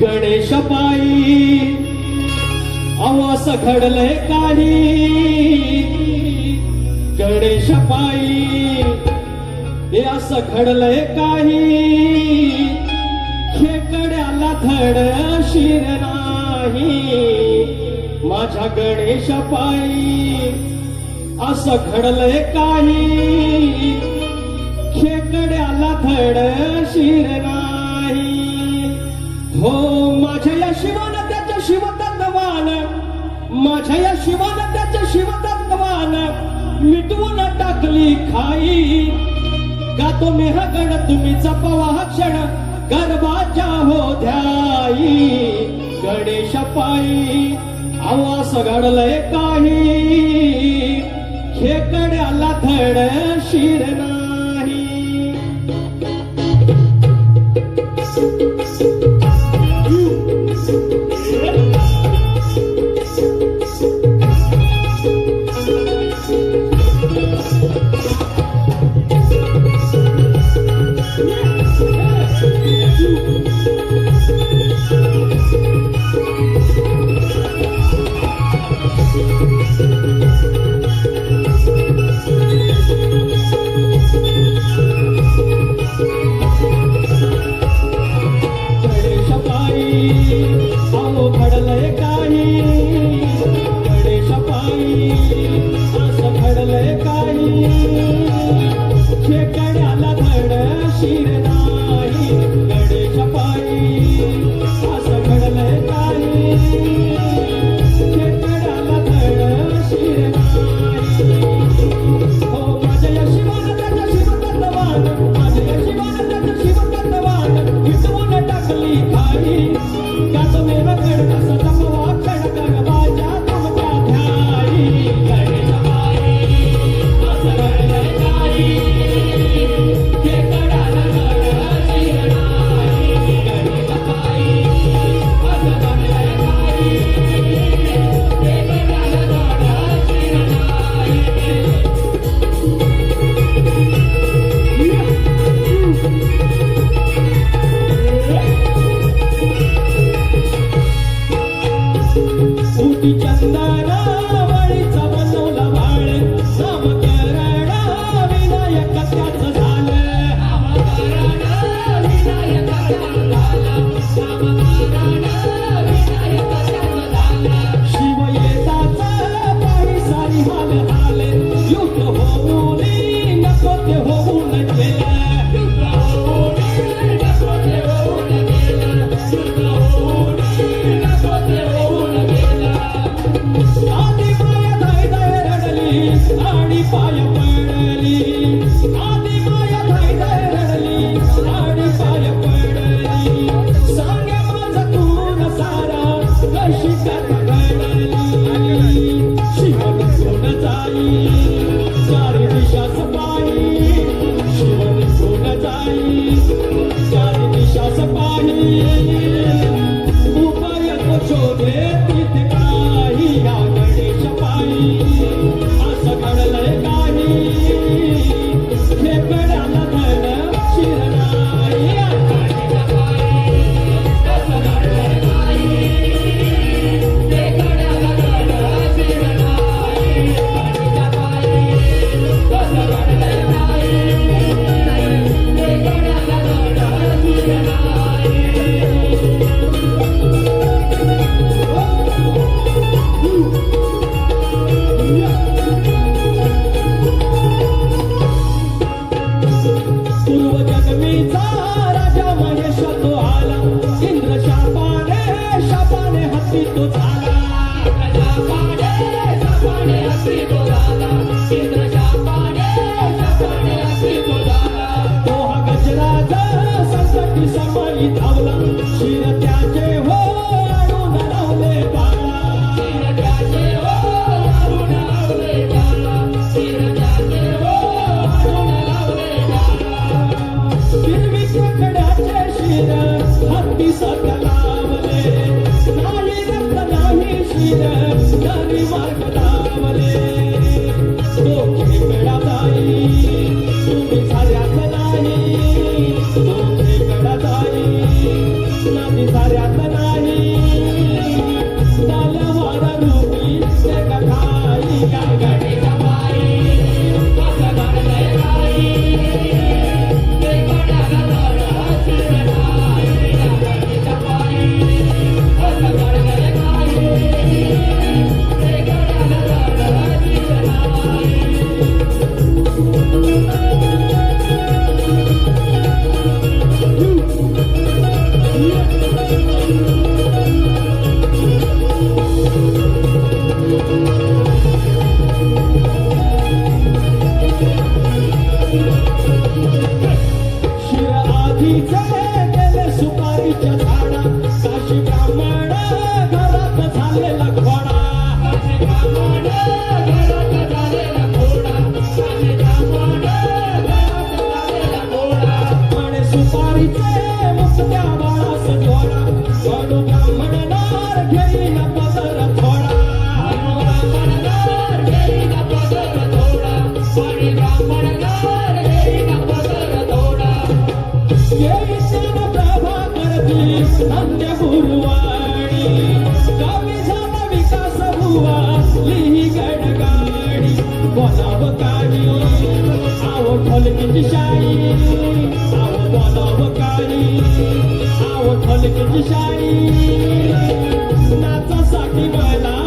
गणेश पायी आवास घडलंय काही गणेश पायी हे असं घडलंय काही खेकड्याला धड शिर नाही माझ्या गणेश पायी असं घडलंय काही खेकड्याला धड शिर नाही हो माझ्या या शिवानं त्याच्या शिवतत्वान माझ्या या शिवानं त्याच्या शिवतत्वान मिटवून टाकली खाई गातो मेहगण तुम्ही जपवा क्षण गर्भाच्या होध्याई गणेश पायी आवास घडलंय काही खेकड्याला धड शिर नाही खेकड्याला धड शिर नाही गणेश पायी असं घडलंय काही खेकड्याला धड शिर नाही हो माझ्या या शिवानं त्याच्या शिवतत्वान माझ्या या शिवानं त्याच्या शिवतत्वान विटवून टाकली खाई गातो मेहगण असं जपवा क्षण गर्भाच्या तुमच्या ध्याई गणेश पायी असं घडलंय काही शिर आधीचे गेले सुपारीच्या झाडा काशी ब्राह्मण घरात झालेला घोडा काशी ब्राह्मण घरात झालेला घोडा काशी ब्राह्मण घरात झालेला घोडा आणि सुपारीचे मुक्त्या बाळास जोडा कडू ब्राह्मणनार घेईन पदर थोडा ब्राह्मणनार घेईन पदर थोडा आणि ब्राह्मणनार घेईन पदर थोडा येईन प्रभा करती धन्य गुरुवाणी कवी झाला विकास भुवा लिही गडगाडी बोलाव काळी आव ढोलकीची शाई आव बोलाव काळी आव ढोलकीची शाई नाचासाठी मला